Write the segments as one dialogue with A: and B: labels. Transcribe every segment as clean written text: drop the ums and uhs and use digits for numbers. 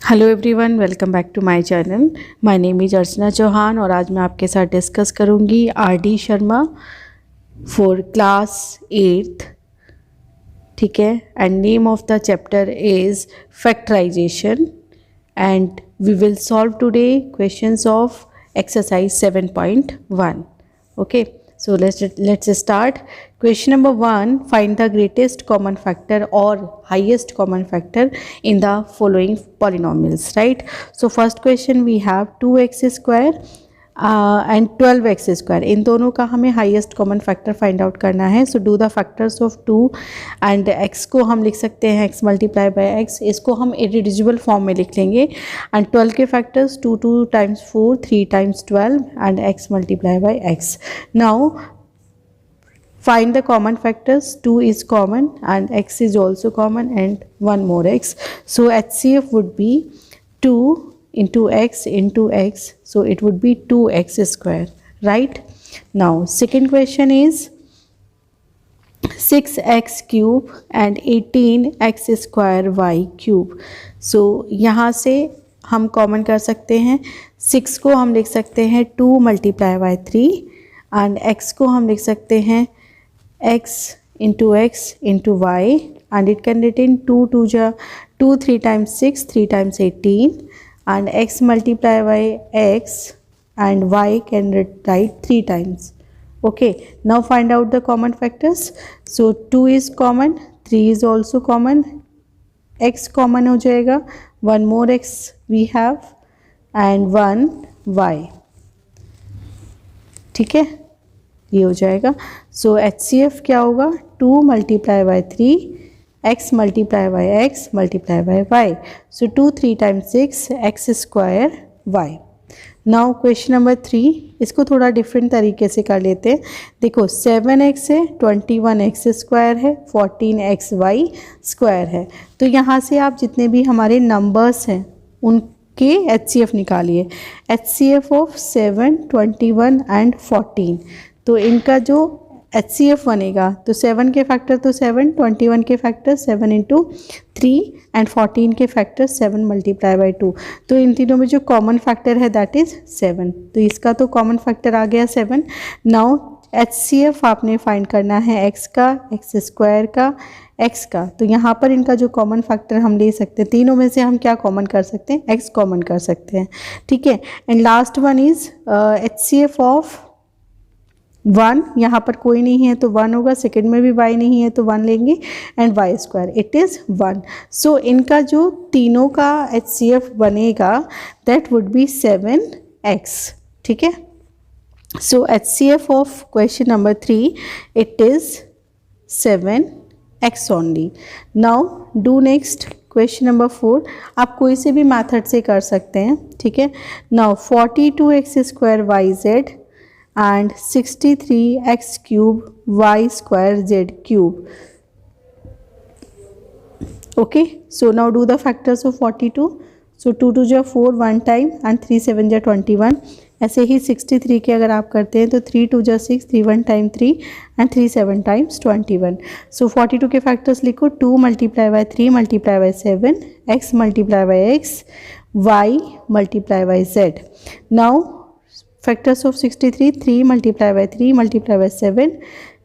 A: Hello everyone, welcome back to my channel. My name is Archana Chauhan और आज मैं आपके साथ डिस्कस करूंगी RD. Sharma for class 8th। ठीक है, and name of the chapter is factorisation and we will solve today questions of exercise 7.1। Okay, so let's start. Question number 1, find the greatest common factor or highest common factor in the following polynomials, right? So first question we have 2x square and 12x square. इन दोनों का हमें highest common factor find out करना है. So do the factors of 2 and x को हम लिख सकते हैं x multiply by x. इसको हम irreducible form में लिख लेंगे. And 12 के factors 2 times 4, 3 times 12 and x multiply by x. Now find the common factors. 2 is common and x is also common and one more x. So HCF would be 2 into x, so it would be 2x square, right? Now second question is 6x cube and 18x square y cube. So यहाँ से हम common कर सकते हैं. 6 को हम लिख सकते हैं 2 multiply by 3 and x को हम लिख सकते हैं x into y and it can written 2 3 times 6, 3 times 18 and x multiply by x and y can write 3 times. Okay, now find out the common factors. So 2 is common, 3 is also common, x common हो जाएगा, one more x we have and one y. ठीक है, ये हो जाएगा. सो HCF क्या होगा? 2 multiply by 3 x multiply by x multiply by y. So 2 3 times 6 x square y. Now question number 3, इसको थोड़ा डिफरेंट तरीके से कर लेते हैं. देखो 7x है, 21x स्क्वायर है, 14xy स्क्वायर है. तो यहाँ से आप जितने भी हमारे नंबर्स हैं उनके HCF निकालिए. HCF of 7, 21 and 14. तो इनका जो HCF बनेगा तो 7 के फैक्टर तो 7, 21 के फैक्टर 7 इंटू 3 एंड 14 के फैक्टर 7 मल्टीप्लाई बाई 2. तो इन तीनों में जो कॉमन फैक्टर है दैट इज़ 7. तो इसका तो कॉमन फैक्टर आ गया 7. नाउ HCF आपने फाइंड करना है x का, x स्क्वायर का, x का. तो यहाँ पर इनका जो कॉमन फैक्टर हम ले सकते हैं, तीनों में से हम क्या कॉमन कर सकते हैं? x कॉमन कर सकते हैं. ठीक है, and last one is HCF of 1. यहाँ पर कोई नहीं है तो 1 होगा, सेकेंड में भी y नहीं है तो 1 लेंगे and y square it is 1. सो इनका जो तीनों का HCF बनेगा दैट वुड बी 7x. ठीक है, so HCF of question number 3 it is 7x only. Now do next question number 4. आप कोई से भी मैथड से कर सकते हैं. ठीक है, now 42x square YZ and 63x cube y square z cube. Okay, so now do the factors of 42. So 2 2 जा 4 1 time and 3 7 जा 21. ऐसे ही 63 के अगर आप करते हैं तो 3 2 जा 6, 3 1 time 3 and 3 7 times 21. So 42 के फैक्टर्स लिखो. 2 multiply by 3 multiply by 7, x multiply by x, y multiply by z. Now factors of 63, 3 multiply by 3 multiply by 7,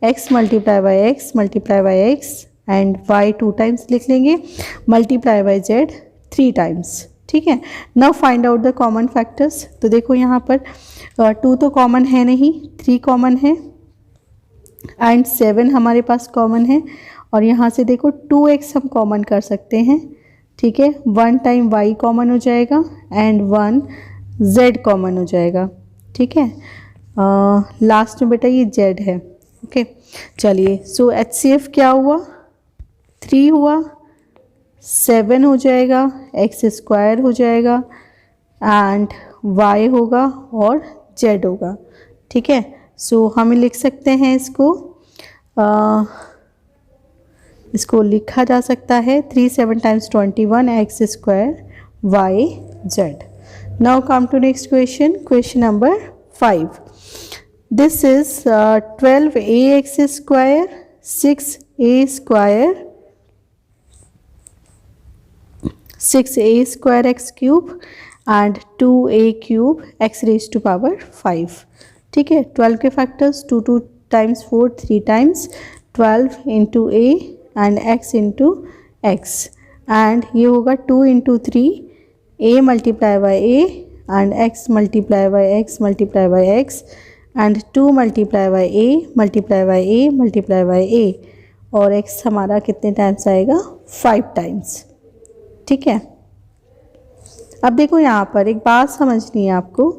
A: x multiply by x multiply by x and y 2 times लिख लेंगे, multiply by z 3 times. ठीक है, now find out the common factors. तो देखो यहाँ पर 2 तो common है नहीं, 3 कॉमन है एंड 7 हमारे पास कॉमन है और यहाँ से देखो 2x हम कॉमन कर सकते हैं. ठीक है, 1 टाइम y कॉमन हो जाएगा एंड 1 z कॉमन हो जाएगा. ठीक है, लास्ट में बेटा ये z है. ओके, चलिए. सो HCF क्या हुआ? 3 हुआ, 7 हो जाएगा, x स्क्वायर हो जाएगा एंड y होगा और z होगा. ठीक है, सो हम लिख सकते हैं इसको लिखा जा सकता है 3 7 times 21 x square y z. Now come to next question. Question number 5. This is 12ax square, 6a square 6a square x cube and 2a cube x raise to power 5। ठीक है, 12 के factors 2 2 times 4 3 times 12 into a and x into x and ये होगा 2 इंटू 3 a multiply by a and x multiply by x multiply by x and 2 multiply by a multiply by a multiply by a और x हमारा कितने times आएगा 5 times. ठीक है, अब देखो यहाँ पर एक बात समझनी है आपको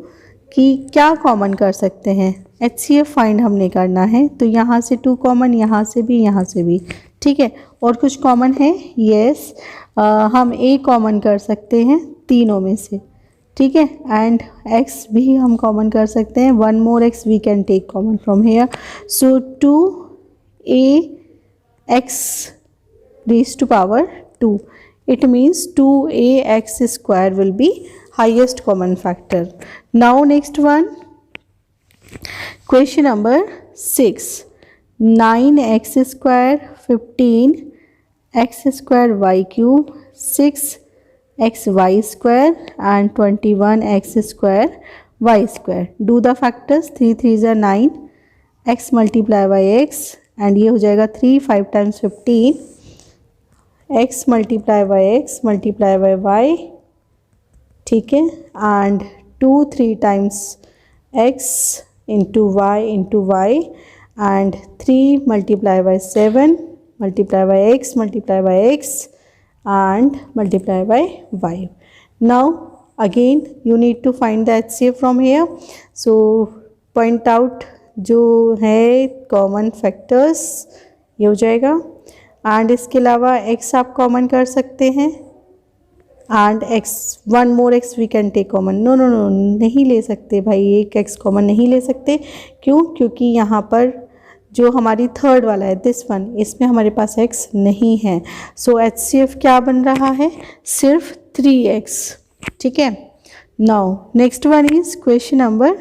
A: कि क्या कॉमन कर सकते हैं। HCF फाइंड हमने करना है तो यहाँ से 2 कॉमन, यहाँ से भी, यहाँ से भी। ठीक है, और कुछ कॉमन है, यस हम A कॉमन कर सकते हैं तीनों में से। ठीक है, एंड x भी हम कॉमन कर सकते हैं, 1 more x we can take common from here. So 2a x raise to power 2, it means 2ax square will be highest common factor. Now next one, question number 6, 9x square 15 x square y cube 6xy square and 21x square y square. Do the factors, 3 3s are 9, x multiply by x and ये हो जाएगा 3 5 times 15 x multiply by x multiply by y. ठीक है, and 2 3 times x into y and 3 multiply by 7 multiply by x multiply by x and multiply by y. Now again you need to find the HCF from here. So point out जो है common factors, ये हो जाएगा and इसके अलावा x आप common कर सकते हैं and x 1 more x we can take common. No no no, नहीं ले सकते भाई, एक x कॉमन नहीं ले सकते। क्यों? क्योंकि यहाँ पर जो हमारी थर्ड वाला है दिस वन, इसमें हमारे पास x नहीं है। सो HCF क्या बन रहा है, सिर्फ 3x। ठीक है, now next one is question number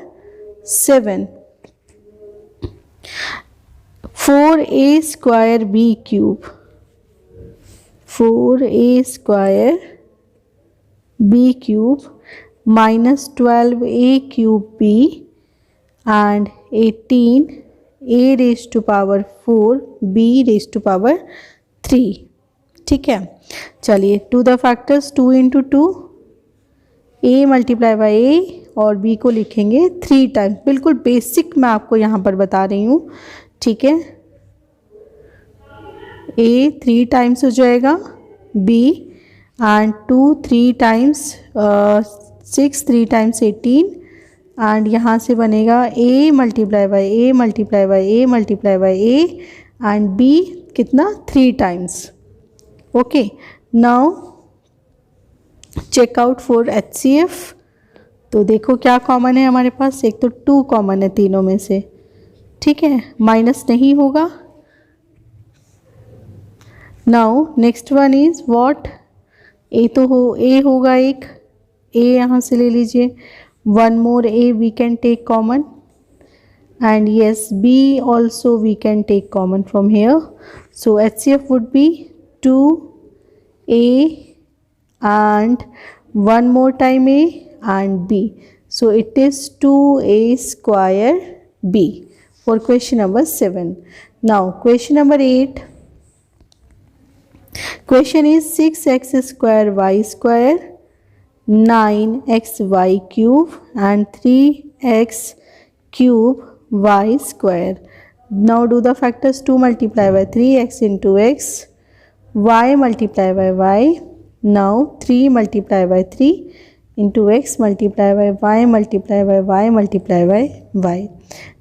A: 7, 4a square b cube 4a square b cube minus 12a cube b and 18 a raised to power 4 b raised to power 3। ठीक है, चलिए to the factors 2 into 2 a multiply by a और b को लिखेंगे 3 times. बिल्कुल basic मैं आपको यहाँ पर बता रही हूँ। ठीक है, a 3 टाइम्स हो जाएगा b and 2 3 times 6 3 times 18 and यहाँ से बनेगा a multiply by a multiply by a multiply by a and b कितना 3 times. Okay, now check out for HCF। तो देखो क्या कॉमन है हमारे पास, एक तो 2 कॉमन है तीनों में से। ठीक है, माइनस नहीं होगा। Now next one is what, A तो हो ए होगा एक, ए यहाँ से ले लीजिए, 1 more a we can take common and yes b also we can take common from here. So HCF would be 2a and 1 more time a and b. So it is 2a square b for question number 7. Now question number 8. Question is 6x square y square 9xy cube and 3x cube y square. Now do the factors, 2 multiply by 3 x into x, y multiply by y. Now 3 multiply by 3 into x multiply by y multiply by y multiply by y.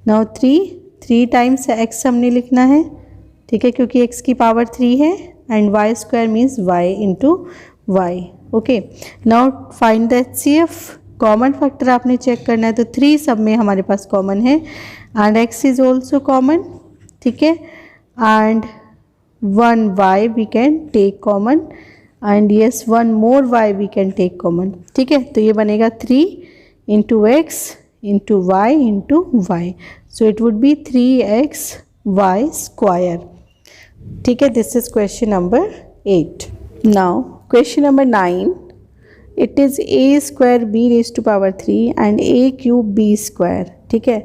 A: Now 3 times x हमने लिखना है। ठीक है, क्योंकि x की power 3 है and y square means y into y. Okay, now find the HCF। Common factor आपने check करना है तो 3 सब में हमारे पास कॉमन है and x is also common. ठीक है, and 1 y we can take common and yes 1 more y we can take common. ठीक है, तो ये बनेगा 3 into x into y into y. So it would be 3xy square. ठीक है, this is question number 8। Now question number 9, it is a square b raise to power 3 and a cube b square. ठीक है,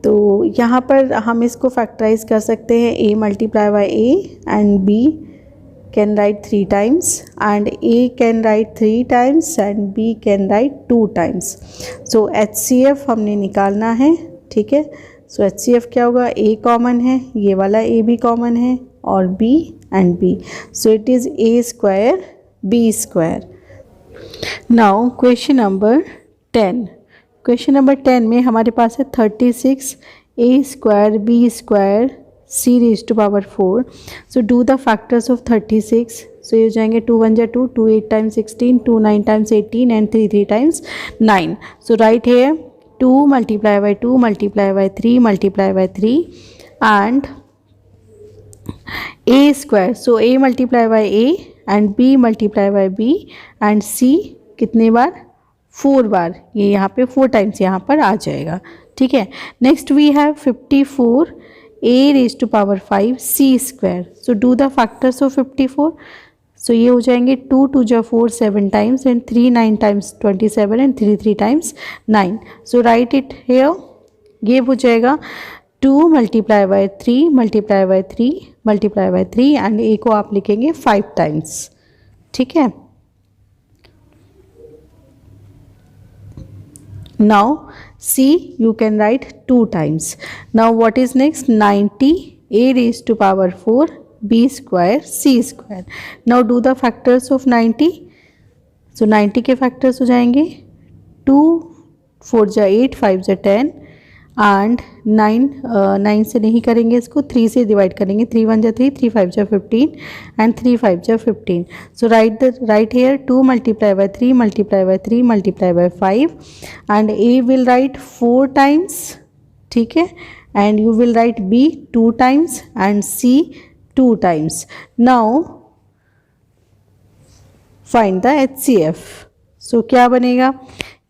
A: तो यहाँ पर हम इसको factorise कर सकते हैं, a multiply by A and b can write 3 times and a can write 3 times and b can write 2 times. So HCF हमने निकालना है। ठीक है, सो HCF क्या होगा, a कॉमन है, ये वाला a भी कॉमन है और b and b, so it is a square b square. Now question number 10, question number 10 में हमारे पास है 36 a square b square c raise to power 4. So do the factors of 36. So ये हो जाएंगे 2 1 जा 2, 2 8 times 16, 2 9 times 18 and 3 3 times 9. So right here 2 multiply by 2 multiply by 3 multiply by 3 and a square. So a multiply by a and b multiply by b and c कितने बार, 4 बार, ये यहाँ पे 4 times यहाँ पर आ जाएगा. ठीक है, next we have 54 a raise to power 5 c square. So do the factors of 54. So ये हो जाएंगे 2 2 जा 4 7 times and 3 9 times 27 and 3 3 times 9. So right it here, ये हो जाएगा 2 multiply by 3 multiply by 3 multiply by 3 and a को आप लिखेंगे 5 टाइम्स. ठीक है, now c you can write 2 times. Now what is next, 90 a raised to power 4 b square c square. Now do the factors of 90. so 90 के factors हो जाएंगे 2 4 जा 8 5 जा 10 एंड 9 से नहीं करेंगे इसको, 3 से डिवाइड करेंगे, 3 1 जा 3 3 5 जा 15 एंड 3 5 जा 15. So right here 2 multiply by 3 multiply by 3 multiply by 5 and a will write 4 times. ठीक है, and you will write b 2 times and c 2 times. Now find the HCF. So क्या बनेगा,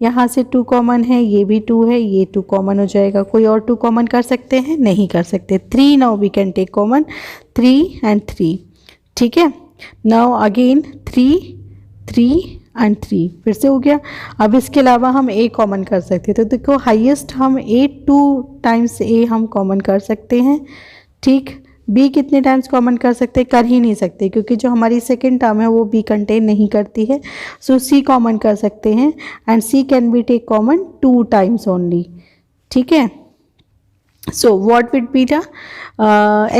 A: यहाँ से 2 कॉमन है, ये भी 2 है, ये 2 कॉमन हो जाएगा. कोई और 2 कॉमन कर सकते हैं, नहीं कर सकते. 3 now we can take common, 3 and 3. ठीक है, नाउ अगेन 3 3 एंड 3 फिर से हो गया. अब इसके अलावा हम a कॉमन कर सकते हैं, तो देखो हाईएस्ट हम a 2 टाइम्स a हम कॉमन कर सकते हैं. ठीक, b कितने टाइम्स कॉमन कर सकते हैं, कर ही नहीं सकते, क्योंकि जो हमारी सेकेंड टर्म है वो b कंटेन नहीं करती है. सो c कॉमन कर सकते हैं and c can be take common 2 times only. ठीक है, so what would be the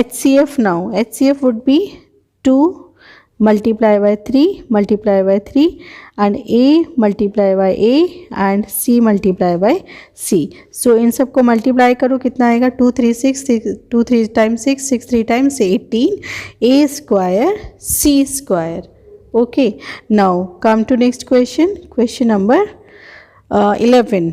A: HCF now. HCF would be 2 multiply by 3 multiply by 3 and a multiply by a and c multiply by c. So इन सबको multiply करो, कितना आएगा, 2 3 6 2 3 times 6 6 3 times 18 a square c square. Okay, now come to next question, question number 11.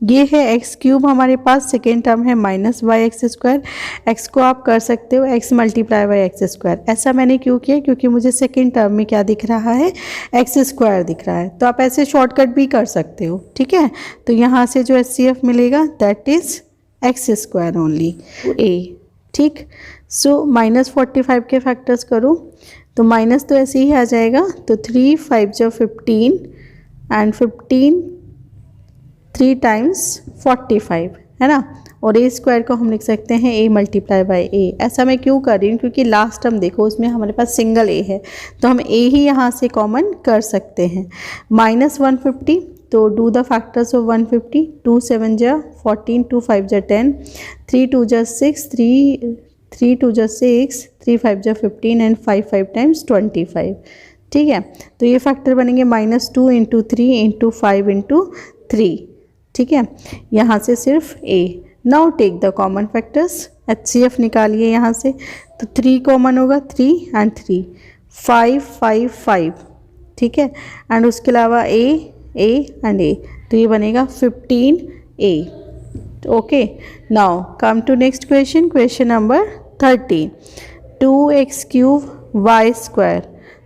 A: ये है x cube हमारे पास, second term है minus y x square. X को आप कर सकते हो x multiply by x square. ऐसा मैंने क्यों किया, क्योंकि मुझे सेकेंड टर्म में क्या दिख रहा है, एक्स स्क्वायर दिख रहा है. तो आप ऐसे शॉर्टकट भी कर सकते हो. ठीक है, तो यहाँ से जो HCF मिलेगा that is x square only a. ठीक, सो -45 के फैक्टर्स करो, तो माइनस तो ऐसे ही आ जाएगा, तो 3 5 जो 15 एंड 15 3 टाइम्स 45 है ना. और a स्क्वायर को हम लिख सकते हैं a मल्टीप्लाई बाई a. ऐसा मैं क्यों कर रही हूँ, क्योंकि लास्ट टर्म देखो उसमें हमारे पास सिंगल a है, तो हम a ही यहाँ से कॉमन कर सकते हैं. -150, तो डू द फैक्टर्स ऑफ 150. 2 7 जा 14, 2 5 जा 10, 3 2 जा 6, 3 2 जा 6, 3 5 जा 15 एंड 5 5 टाइम्स 25. ठीक है, तो ये फैक्टर बनेंगे -2 इंटू 3 इंटू 5 इंटू 3. ठीक है, यहाँ से सिर्फ a. Now take the common factors. HCF निकालिए यहाँ से, तो 3 कॉमन होगा, 3 एंड 3 5 5 5. ठीक है, एंड उसके अलावा a एंड a, तो ये बनेगा 15a. Okay, now come to next question, question number 13. 2x cube y square.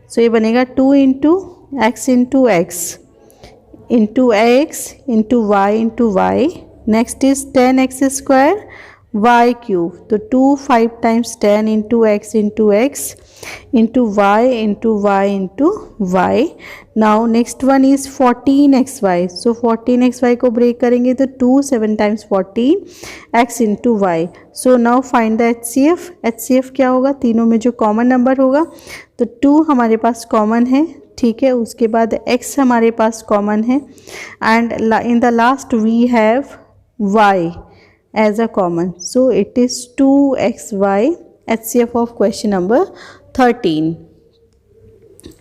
A: So ये बनेगा 2 into x into x into x into y into y. next is 10x square y cube, तो 2 5 times 10 into x into x into y into y into y. Now next one is 14xy. So 14xy को break करेंगे तो 2 7 times 14 x into y. So now find the HCF. HCF क्या होगा, तीनों में जो common number होगा, तो 2 हमारे पास कॉमन है, ठीक है. उसके बाद x हमारे पास कॉमन है and in the last we have y as a common. So it is 2xy. HCF of question number 13.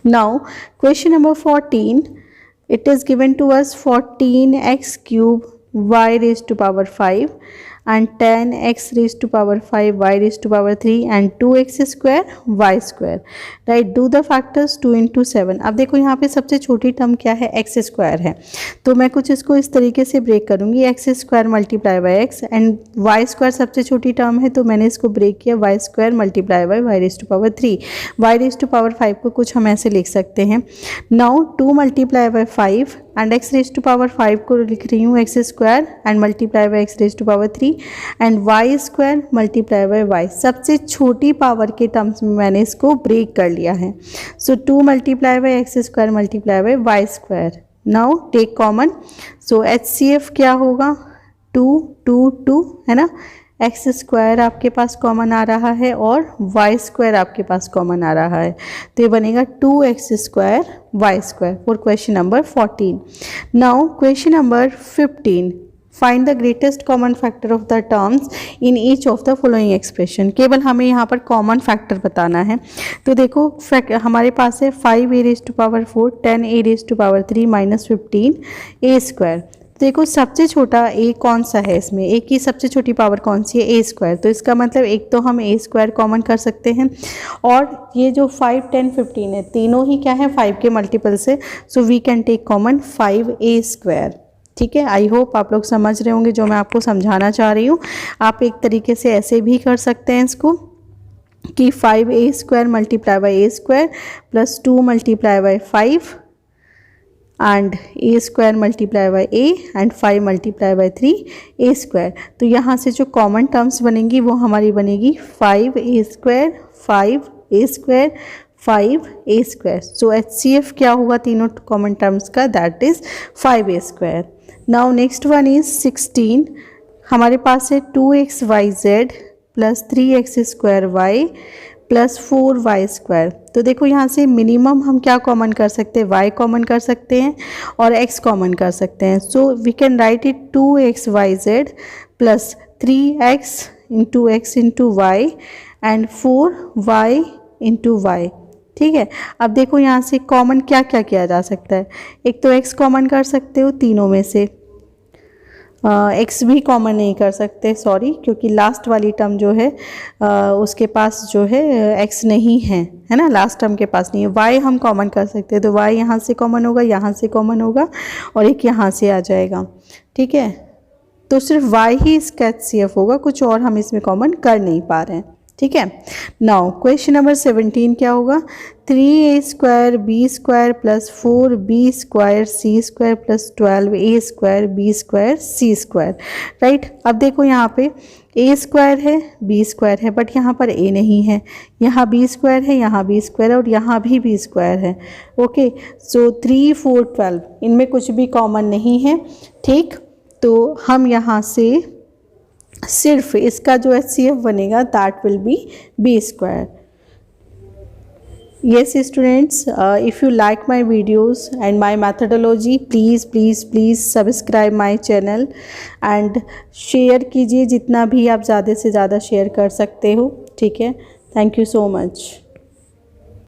A: Now question number 14, it is given to us 14x cube y raised to power 5 and 10x raised to power 5 y raised to power 3 and 2x square y square. Right, do the factors 2 into 7. अब देखो यहाँ पे सबसे छोटी term क्या है, x square है, तो मैं कुछ इसको इस तरीके से ब्रेक करूँगी, x square multiply by x and y square सबसे छोटी टर्म है, तो मैंने इसको ब्रेक किया, y square multiply by y raise to power 3. Y raise to power 5 को कुछ हम ऐसे लिख सकते हैं. Now 2 multiply by 5 and x raise to power 5 को लिख रही हूँ x square and multiply by x raise to power 3 and y square multiply by y. सबसे छोटी पावर के टर्म्स में मैंने इसको ब्रेक कर लिया है. So 2 multiply by x square multiply by y square. Now take common. So HCF क्या होगा, 2 2 2 है ना, एक्स स्क्वायर आपके पास कॉमन आ रहा है और वाई स्क्वायर आपके पास कॉमन आ रहा है, तो ये बनेगा 2x square y square for question number 14. Now question number 15, find the greatest common factor of the terms in each of the following expression. केवल हमें यहाँ पर कॉमन फैक्टर बताना है. तो देखो हमारे पास है 5a raise to power 4 10a raise to power 3 minus 15a square. देखो सबसे छोटा a कौन सा है इसमें, a की सबसे छोटी पावर कौन सी है, a स्क्वायर, तो इसका मतलब एक तो हम a स्क्वायर कॉमन कर सकते हैं और ये जो 5 10 15 है तीनों ही क्या है 5 के मल्टीपल से, so we can take common 5a square. ठीक है, आई होप आप लोग समझ रहे होंगे जो मैं आपको समझाना चाह रही हूँ. आप एक तरीके से ऐसे भी कर सकते हैं इसको कि 5a square multiply by a square plus 2 multiply by 5 and a square multiply by a and 5 multiply by 3a square. तो यहाँ से जो कॉमन टर्म्स बनेंगी वो हमारी बनेगी 5a square 5a square 5a square. So HCF क्या होगा तीनों कॉमन टर्म्स का, that is 5a square. Now next one is 16. हमारे पास है 2xyz plus 3x square y plus 4y square. तो देखो यहाँ से मिनिमम हम क्या कॉमन कर सकते हैं, y कॉमन कर सकते हैं और x कॉमन कर सकते हैं. So we can write it 2xyz plus 3x into x into y and 4y into y. ठीक है, अब देखो यहाँ से कॉमन क्या क्या किया जा सकता है. एक तो x कॉमन कर सकते हो तीनों में से, x भी कॉमन नहीं कर सकते, सॉरी, क्योंकि लास्ट वाली टर्म जो है उसके पास जो है x नहीं है, है ना, लास्ट टर्म के पास नहीं है. y हम कॉमन कर सकते हैं, तो y यहाँ से कॉमन होगा, यहाँ से कॉमन होगा और एक यहाँ से आ जाएगा. ठीक है, तो सिर्फ y ही इसका HCF होगा, कुछ और हम इसमें कॉमन कर नहीं पा रहे हैं. ठीक है, नाउ क्वेश्चन नंबर 17 क्या होगा, 3a square b square plus 4b square c square plus 12a square b square c square. Right, अब देखो यहाँ पे a स्क्वायर है b स्क्वायर है, बट यहाँ पर a नहीं है, यहाँ b स्क्वायर है, यहाँ b स्क्वायर है और यहाँ भी b स्क्वायर है. ओके, सो 3 4 12 इनमें कुछ भी कॉमन नहीं है. ठीक, तो हम यहाँ से सिर्फ इसका जो HCF बनेगा that will be b square. Yes students, if you like my videos and my methodology, please subscribe my channel and share कीजिए जितना भी आप ज़्यादा से ज़्यादा शेयर कर सकते हो. ठीक है, थैंक यू सो मच.